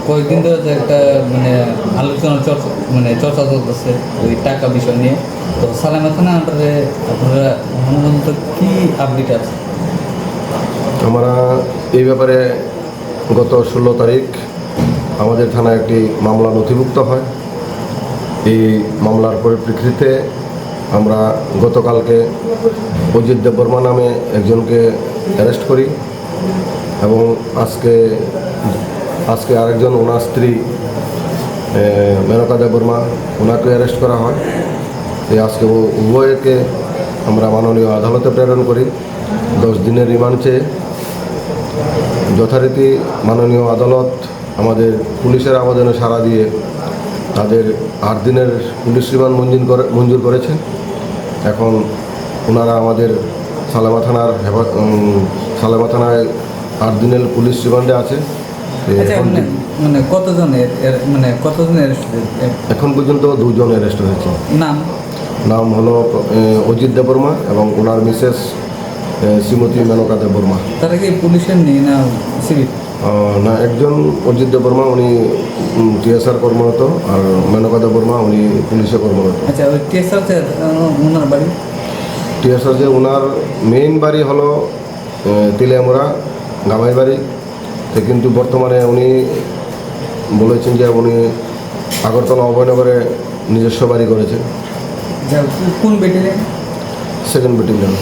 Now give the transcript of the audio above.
কয়েকদিন ধরে একটা চর্চা চলতেছে ওই টাকা বিষয় নিয়ে। তো সালেমা থানা আন্ডারে আপনারা মূলত কি আপডেট আছে? আমরা এই ব্যাপারে গত 16 তারিখ আমাদের থানায় একটি মামলা নথিভুক্ত হয়। এই মামলার পরিপ্রেক্ষিতে আমরা গতকালকে অজিত দেববর্মা নামে একজনকে অ্যারেস্ট করি এবং আজকে আরেকজন ওনার স্ত্রী মেনকা দেববর্মা ওনাকে অ্যারেস্ট করা হয়। আজকে উভয়কে আমরা মাননীয় আদালতে প্রেরণ করি 10 দিনের রিমান্ড চেয়ে। যথারীতি মাননীয় আদালত আমাদের পুলিশের আবেদনে সাড়া দিয়ে তাদের 8 দিনের পুলিশ রিমান্ড মঞ্জুর করেছে। এখন ওনারা আমাদের সালেমা থানায় 8 দিনের পুলিশ রিমান্ডে আছে। কতজনের এখন পর্যন্ত 2 জন অ্যারেস্ট হয়েছে। নাম হলো অজিত দেববর্মা এবং ওনার মিসেস শ্রীমতী মেনকা দেববর্মা। তারা কি পুলিশের নেই না সিভিল? না, একজন অজিত দেববর্মা উনি টিএসআর কর্মরত, আর মেনকা দেববর্মা উনি পুলিশে কর্মরত। আচ্ছা, ওই টিএসআর ওনার বাড়ি? টিএসআর ওনার মেইন বাড়ি হলো তিলিয়ামুড়া গামাই বাড়ি, কিন্তু বর্তমানে উনি বলেছেন যে উনি আগরতলা অভয়নগরে নিজস্ব বাড়ি করেছেন। কোন ব্যাটালিয়ন? Second battalion.